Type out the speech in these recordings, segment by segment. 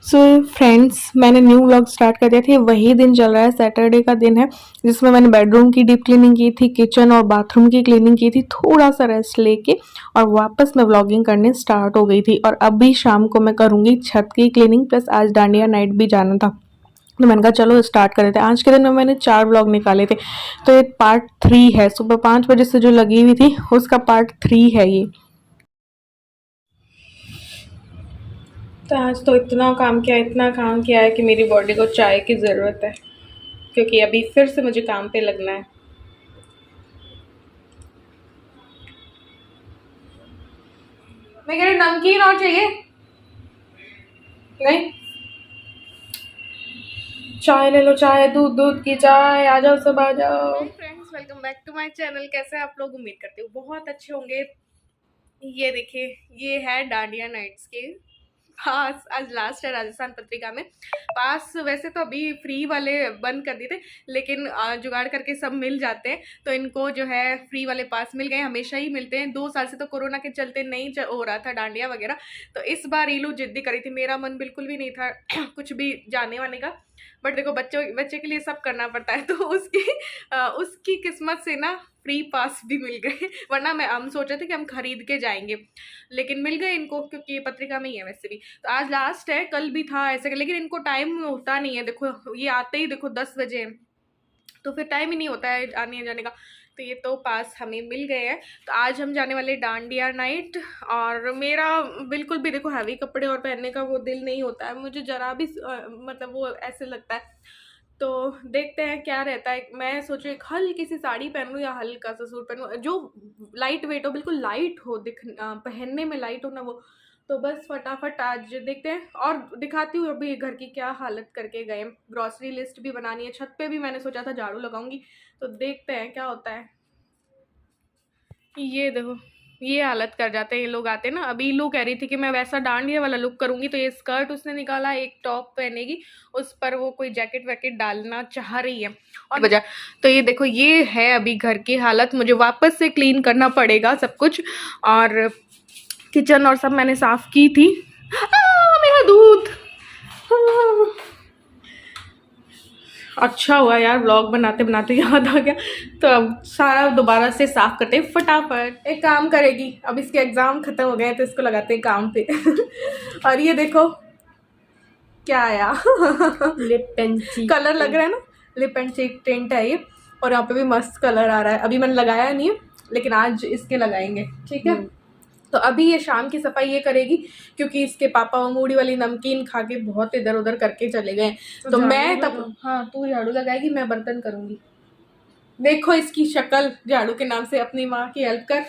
So friends, मैंने new vlog start कर दिया था। वही दिन चल रहा है, सैटरडे का दिन है, जिसमें मैंने बेडरूम की डीप क्लीनिंग की थी, किचन और बाथरूम की क्लीनिंग की थी, थोड़ा सा रेस्ट लेके और वापस मैं व्लॉगिंग करने स्टार्ट हो गई थी। और अभी शाम को मैं करूँगी छत की क्लीनिंग, प्लस आज डांडिया नाइट भी जाना था, तो मैंने कहा चलो स्टार्ट कर देते हैं। आज के दिन में मैंने 4 व्लॉग निकाले थे, तो ये पार्ट 3 है। सुबह 5 बजे से जो लगी हुई थी उसका पार्ट 3 है ये। तो आज तो इतना काम किया है कि मेरी बॉडी को चाय की ज़रूरत है, क्योंकि अभी फिर से मुझे काम पे लगना है। मैं कह रही नमकीन और चाहिए? नहीं, चाय ले लो, चाय, दूध दूध की चाय। आ जाओ सब, आ जाओ। Hi friends, welcome back to my channel. कैसे हैं आप लोग? उम्मीद करती हूँ बहुत अच्छे होंगे। ये देखिए, ये है डांडिया नाइट्स के पास। आज लास्ट है राजस्थान पत्रिका में। पास वैसे तो अभी फ्री वाले बंद कर दिए थे, लेकिन जुगाड़ करके सब मिल जाते हैं, तो इनको जो है फ्री वाले पास मिल गए। हमेशा ही मिलते हैं, 2 साल से तो कोरोना के चलते नहीं हो रहा था डांडिया वगैरह। तो इस बार ये लोग जिद्दी करी थी, मेरा मन बिल्कुल भी नहीं था कुछ भी जाने वाने का। बट देखो, बच्चे के लिए सब करना पड़ता है, तो उसकी किस्मत से ना फ्री पास भी मिल गए। वरना हम सोच रहे थे कि हम खरीद के जाएंगे, लेकिन मिल गए इनको, क्योंकि ये पत्रिका में ही है वैसे भी। तो आज लास्ट है, कल भी था ऐसे, लेकिन इनको टाइम होता नहीं है। देखो ये आते ही देखो 10 बजे, तो फिर टाइम ही नहीं होता है आने जाने का। तो ये तो पास हमें मिल गए हैं। तो आज हम जाने वाले डांडिया नाइट। और मेरा बिल्कुल भी देखो हैवी कपड़े और पहनने का वो दिल नहीं होता है, मुझे जरा भी मतलब वो ऐसे लगता है। तो देखते हैं क्या रहता है। मैं सोच रही एक हल्की सी साड़ी पहन लूँ या हल्का सा सूट पहन लूँ, जो लाइट वेट हो, बिल्कुल लाइट हो, पहनने में लाइट हो ना वो। तो बस फटाफट आज देखते हैं और दिखाती हूँ अभी घर की क्या हालत करके गए। ग्रॉसरी लिस्ट भी बनानी है, छत पे भी मैंने सोचा था झाड़ू लगाऊंगी, तो देखते हैं क्या होता है। ये देखो, ये हालत कर जाते हैं ये लोग आते हैं ना। अभी लू कह रही थी कि मैं वैसा डांडिया वाला लुक करूंगी, तो ये स्कर्ट उसने निकाला, एक टॉप पहनेगी, उस पर वो कोई जैकेट वैकेट डालना चाह रही है और वजह। तो ये देखो, ये है अभी घर की हालत। मुझे वापस से क्लीन करना पड़ेगा सब कुछ, और किचन और सब मैंने साफ की थी। मेरा दूध। अच्छा हुआ यार, व्लॉग बनाते बनाते याद आ गया। तो अब सारा दोबारा से साफ करते हैं फटाफट। एक काम करेगी, अब इसके एग्जाम खत्म हो गए तो इसको लगाते हैं काम पे। और ये देखो क्या आया। लिप एंड चीक कलर लग रहा है ना, लिप एंड चीक टिंट है ये। और यहाँ पे भी मस्त कलर आ रहा है। अभी मैंने लगाया नहीं है, लेकिन आज इसके लगाएंगे, ठीक है। तो अभी ये शाम की सफाई ये करेगी, क्योंकि इसके पापा वो मूड़ी वाली नमकीन खा के बहुत इधर उधर करके चले गए। तो मैं तब, हाँ तू झाड़ू लगाएगी, मैं बर्तन करूंगी। देखो इसकी शक्ल, झाड़ू के नाम से अपनी माँ की हेल्प कर।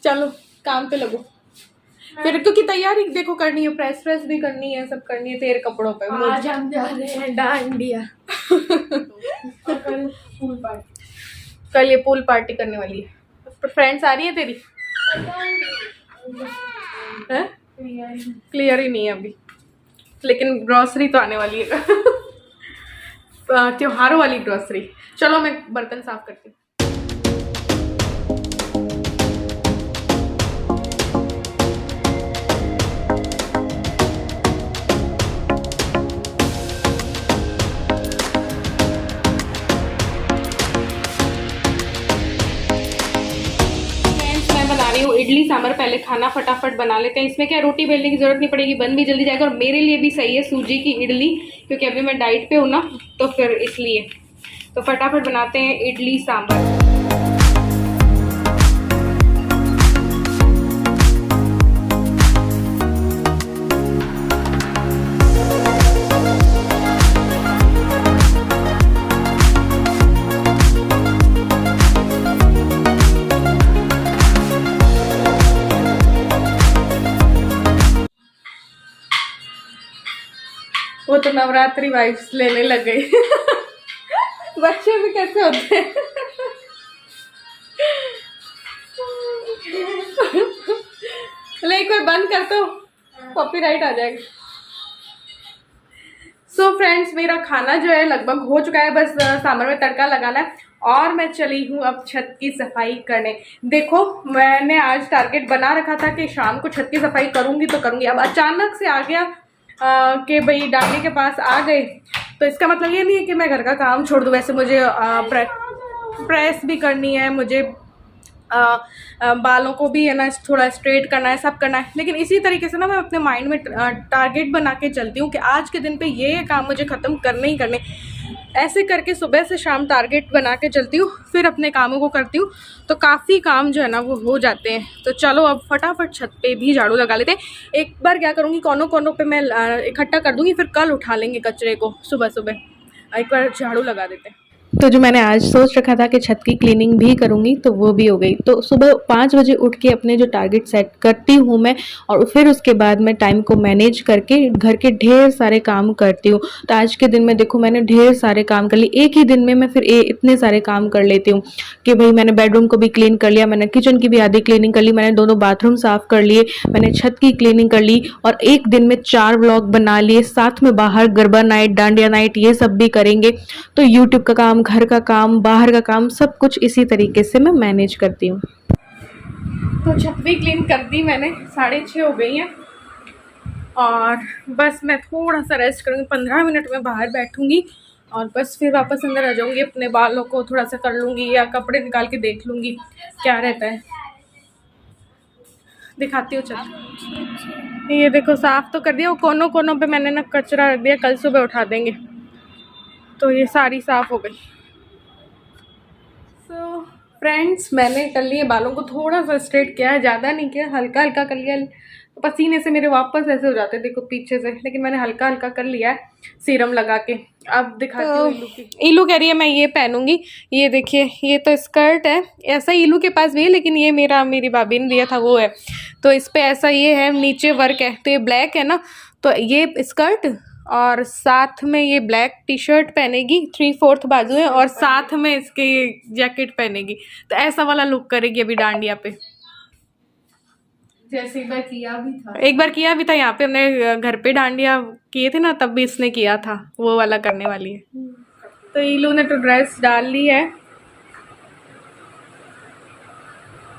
चलो काम पे लगो फिर, क्योंकि तैयारी देखो करनी है, प्रेस भी करनी है, सब करनी है तेरे कपड़ों पे। आज हम जा रहे हैं डांडिया। पूल पार्टी, कल ये पूल पार्टी करने वाली है। फ्रेंड्स आ रही है तेरी? क्लियर ही नहीं है अभी, लेकिन ग्रॉसरी तो आने वाली है। त्योहारों वाली ग्रॉसरी। चलो मैं बर्तन साफ करती हूँ। इडली सांभर, पहले खाना फटाफट बना लेते हैं। इसमें क्या रोटी बेलने की जरूरत नहीं पड़ेगी, बन भी जल्दी जाएगा, और मेरे लिए भी सही है सूजी की इडली, क्योंकि अभी मैं डाइट पे हूँ ना, तो फिर इसलिए। तो फटाफट बनाते हैं इडली सांभर। वो तो नवरात्रि वाइब्स लेने लग गई। बच्चे भी कैसे होते हैं। ले एक बार बंद कर, तो कॉपीराइट आ जाएगा। सो फ्रेंड्स, मेरा खाना जो है लगभग हो चुका है, बस सांभर में तड़का लगाना है। और मैं चली हूँ अब छत की सफाई करने। देखो मैंने आज टारगेट बना रखा था कि शाम को छत की सफाई करूँगी तो करूँगी, अब अचानक से आ गया कि भाई डाली के पास आ गए, तो इसका मतलब ये नहीं है कि मैं घर का काम छोड़ दूँ। वैसे मुझे प्रेस भी करनी है, मुझे बालों को भी है ना थोड़ा स्ट्रेट करना है, सब करना है, लेकिन इसी तरीके से ना मैं अपने माइंड में टारगेट बना के चलती हूँ कि आज के दिन पे ये काम मुझे ख़त्म करने ही करने। ऐसे करके सुबह से शाम टारगेट बना के चलती हूँ, फिर अपने कामों को करती हूँ, तो काफ़ी काम जो है ना वो हो जाते हैं। तो चलो अब फटाफट छत पे भी झाड़ू लगा लेते हैं। एक बार क्या करूँगी, कोनों कोनों पे मैं इकट्ठा कर दूँगी, फिर कल उठा लेंगे कचरे को सुबह सुबह। एक बार झाड़ू लगा देते हैं। तो जो मैंने आज सोच रखा था कि छत की क्लीनिंग भी करूँगी तो वो भी हो गई। तो सुबह 5 बजे उठ के अपने जो टारगेट सेट करती हूँ मैं, और फिर उसके बाद मैं टाइम को मैनेज करके घर के ढेर सारे काम करती हूँ। तो आज के दिन में देखो मैंने ढेर सारे काम कर लिए, एक ही दिन में मैं फिर इतने सारे काम कर लेती हूँ कि भाई मैंने बेडरूम को भी क्लीन कर लिया, मैंने किचन की भी आधी क्लीनिंग कर ली, मैंने दोनों बाथरूम साफ़ कर लिए, मैंने छत की क्लीनिंग कर ली, और एक दिन में 4 व्लॉग बना लिए, साथ में बाहर गरबा नाइट, डांडिया नाइट, ये सब भी करेंगे। तो यूट्यूब का काम, घर का काम, बाहर का काम, सब कुछ इसी तरीके से मैं मैनेज करती हूँ। तो छत भी क्लीन कर दी मैंने, 6:30 हो गई हैं, और बस मैं थोड़ा सा रेस्ट करूँगी, 15 मिनट में बाहर बैठूँगी और बस फिर वापस अंदर आ जाऊँगी। अपने बालों को थोड़ा सा कर लूँगी या कपड़े निकाल के देख लूँगी क्या रहता है। दिखाती हूँ छत। ये देखो साफ़ तो कर दिया, वो कोनों कोनों पे मैंने ना कचरा रख दिया, कल सुबह उठा देंगे। तो ये सारी साफ़ हो गई। सो फ्रेंड्स, मैंने कर लिए बालों को थोड़ा सा स्ट्रेट किया है, ज़्यादा नहीं किया, हल्का हल्का कर लिया। तो पसीने से मेरे वापस ऐसे हो जाते हैं देखो पीछे से, लेकिन मैंने हल्का हल्का कर लिया है सीरम लगा के। अब दिखाती हूँ ईलू की। ईलू कह रही है मैं ये पहनूंगी, ये देखिए ये तो स्कर्ट है, ऐसा ईलू के पास भी है, लेकिन ये मेरी भाभी ने दिया था वो है। तो इस पर ऐसा ये है, नीचे वर्क है, तो ये ब्लैक है ना, तो ये स्कर्ट और साथ में ये ब्लैक टी शर्ट पहनेगी, 3/4 बाजू है, और साथ में इसके ये जैकेट पहनेगी। तो ऐसा वाला लुक करेगी अभी डांडिया पे, जैसे एक बार किया भी था यहाँ पे, हमने घर पे डांडिया किए थे ना, तब भी इसने किया था, वो वाला करने वाली है। तो ईलू ने तो ड्रेस डाल ली है,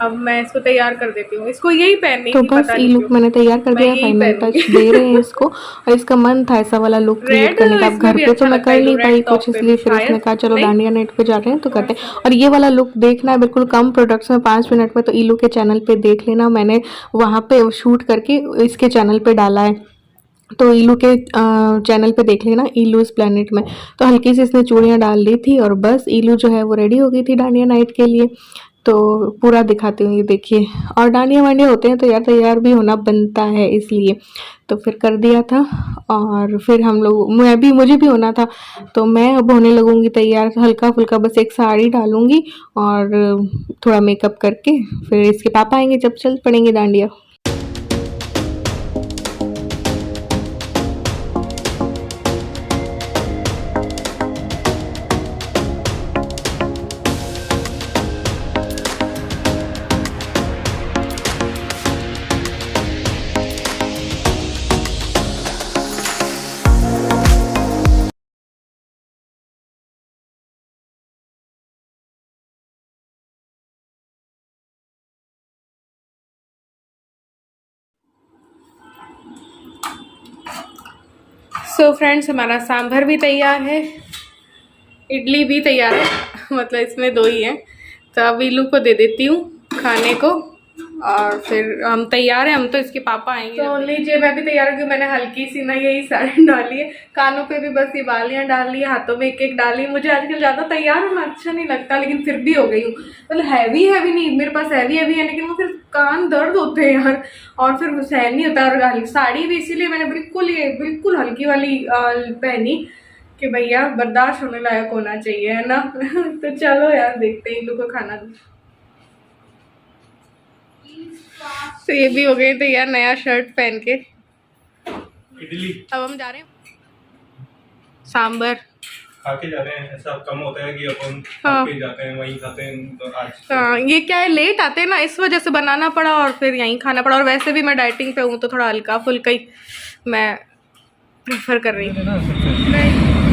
अब मैं इसको तैयार कर देती हूँ, इसको यही पहननी। तो बस ये लुक मैंने तैयार कर दिया, फाइनल टच दे रहे हैं इसको। और इसका मन था ऐसा वाला लुक क्रिएट करने का, अब घर पे तो मैं कर नहीं पाई कुछ, इसलिए फिर इसने कहा चलो डांडिया नाइट पे जा रहे हैं तो करते हैं। और ये वाला लुक देखना है बिल्कुल कम प्रोडक्ट्स में, 5 मिनट में, तो ईलू के चैनल पे देख लेना, मैंने वहाँ पे शूट करके इसके चैनल पे डाला है, तो ईलू के चैनल पे देख लेना, ईलूज प्लेनेट में। तो हल्की सी इसने चूड़ियाँ डाल दी थी, और बस ईलू जो है वो रेडी हो गई थी डांडिया नाइट के लिए। तो पूरा दिखाती हूँ, ये देखिए। और डांडिया वांडिया होते हैं तो यार तैयार भी होना बनता है, इसलिए तो फिर कर दिया था। और फिर हम लोग मुझे भी होना था, तो मैं अब होने लगूंगी तैयार, हल्का फुल्का बस एक साड़ी डालूंगी और थोड़ा मेकअप करके फिर इसके पापा आएंगे जब चल पड़ेंगे डांडिया। सो फ्रेंड्स, हमारा सांभर भी तैयार है, इडली भी तैयार है, मतलब इसमें 2 ही हैं। तो अब ईलू को दे देती हूँ खाने को, और फिर हम तैयार हैं, हम तो इसके पापा आएंगे। तो लीजिए मैं भी तैयार हूँ, मैंने हल्की सी ना यही साड़ी डाली है, कानों पे भी बस ये बालियाँ डाल ली, हाथों में एक डाली। मुझे आजकल ज़्यादा तैयार होना अच्छा नहीं लगता, लेकिन फिर भी हो गई हूँ। मतलब हैवी नहीं, मेरे पास हैवी है, लेकिन वो फिर कान दर्द होते हैं यार, और फिर सहन नहीं होता। और साड़ी भी इसीलिए मैंने बिल्कुल हल्की वाली पहनी कि भैया बर्दाश्त होने लायक होना चाहिए, है ना। तो चलो यार देखते हैं इन लोग को खाना। तो ये भी हो गए तो यार नया शर्ट पहन के इडली। अब हम जा रहे हैं सांबर खा के जा रहे हैं। ऐसा कम होता है कि अपन के जाते हैं वहीं खाते हैं, तो आज हाँ ये क्या है, लेट आते हैं ना, इस वजह से बनाना पड़ा और फिर यहीं खाना पड़ा। और वैसे भी मैं डाइटिंग पे हूँ, तो थोड़ा हल्का फुल्का ही मैं प्रेफर कर रही हूँ।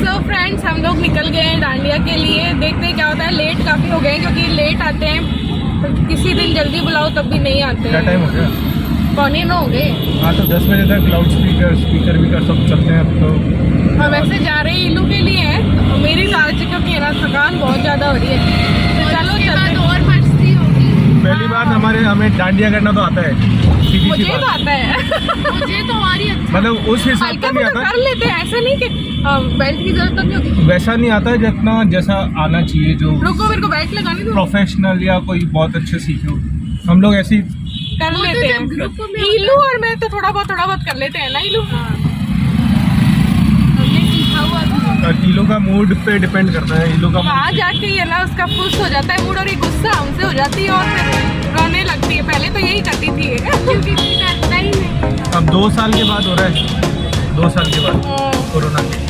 सो फ्रेंड्स, हम लोग निकल गए हैं डांडिया के लिए। देखते हैं क्या होता है। लेट काफ़ी हो गए क्योंकि लेट आते हैं, तो किसी दिन जल्दी बुलाओ तब भी नहीं आते। क्या टाइम हो गया? 9:15 हो गए। हाँ तो 10 बजे तक लाउड स्पीकर भी कर सब चलते हैं तो। और वैसे जा रहे हैं इलू के लिए है, तो मेरी तो आज क्योंकि ना थकान बहुत ज़्यादा हो रही है, तो चलो चलते। और मस्ती होगी। पहली बार हमें डांडिया करना तो आता है। मुझे तो आता है। मुझे तो हमारी मतलब उस हिसाब से नहीं आता। कर लेते हैं, ऐसा नहीं कि बेल्ट की जरूरत नहीं होगी। वैसा नहीं आता है जितना जैसा आना चाहिए। जो रुको, मेरे को बेल्ट लगानी दो। प्रोफेशनल या कोई बहुत अच्छे सीखे हो, हम लोग ऐसे ही कर लेते हैं। इलू और मैं तो थोड़ा बहुत कर लेते हैं ना इलू। इलू का मूड पे डिपेंड करता है। इलू का वहाँ जाके ये ना उसका खुश हो जाता है मूड, और ये गुस्सा हमसे हो जाती है और फिर रोने लगती है। पहले तो यही करती थी क्योंकि करता ही नहीं। अब 2 साल के बाद हो रहा है, 2 साल के बाद कोरोना के।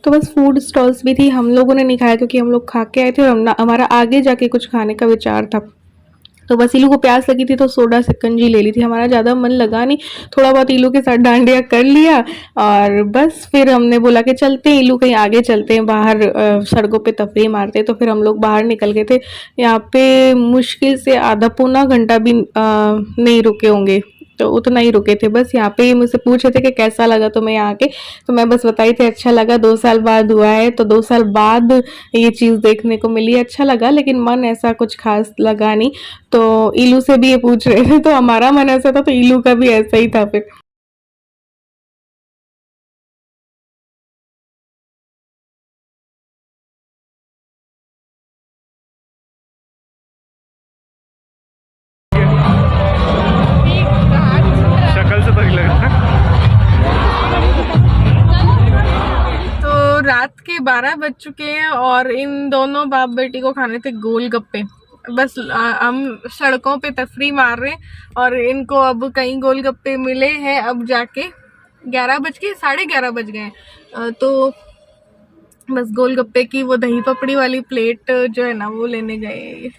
तो बस फूड स्टॉल्स भी थी, हम लोगों ने नहीं खाया क्योंकि हम लोग खा के आए थे और हमारा आगे जाके कुछ खाने का विचार था। तो बस इलू को प्यास लगी थी तो सोडा शिकंजी ले ली थी। हमारा ज़्यादा मन लगा नहीं, थोड़ा बहुत इलू के साथ डांडिया कर लिया और बस फिर हमने बोला कि चलते हैं इलू, कहीं आगे चलते हैं बाहर, सड़कों पे तफरीह मारते हैं। तो फिर हम लोग बाहर निकल गए थे। यहाँ पे मुश्किल से आधा पौना घंटा भी नहीं रुके होंगे, तो उतना ही रुके थे। बस यहाँ पे ही मुझसे पूछ रहे थे कि कैसा लगा तुम्हें यहाँ के, तो मैं बस बताई थी अच्छा लगा, 2 साल बाद हुआ है तो 2 साल बाद ये चीज़ देखने को मिली, अच्छा लगा, लेकिन मन ऐसा कुछ खास लगा नहीं। तो इलू से भी ये पूछ रहे थे, तो हमारा मन ऐसा था तो इलू का भी ऐसा ही था फिर। के 12 बज चुके हैं और इन दोनों बाप बेटी को खाने थे गोलगप्पे। बस हम सड़कों पे तफरी मार रहे हैं और इनको अब कहीं गोलगप्पे मिले हैं। अब जाके 11 बज गए हैं, तो बस गोलगप्पे की वो दही पपड़ी वाली प्लेट जो है ना वो लेने गए।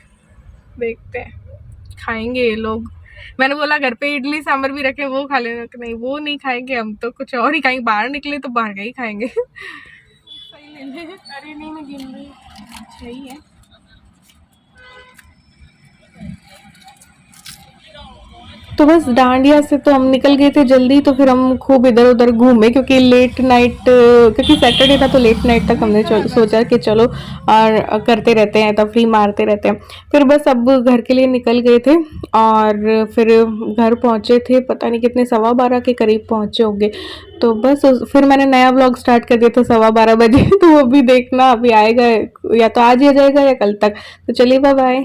देखते हैं खाएंगे ये लोग। मैंने बोला घर पे इडली सांभर भी रखे वो खा लेना, नहीं वो नहीं खाएंगे, हम तो कुछ और ही खाएंगे। बाहर निकले तो बाहर का ही खाएंगे। अरे नहीं मैं गिन रही, सही है। तो बस डांडिया से तो हम निकल गए थे जल्दी, तो फिर हम खूब इधर उधर घूमे क्योंकि लेट नाइट, क्योंकि सैटरडे था तो लेट नाइट तक हमने सोचा कि चलो और करते रहते हैं, तफरी मारते रहते हैं। फिर बस अब घर के लिए निकल गए थे और फिर घर पहुंचे थे, पता नहीं कितने 12:15 के करीब पहुंचे होंगे। तो बस फिर मैंने नया व्लॉग स्टार्ट कर दिया था 12:15 बजे। तो वो भी देखना अभी आएगा, या तो आज ही आ जाएगा या कल तक। तो चलिए बाय बाय।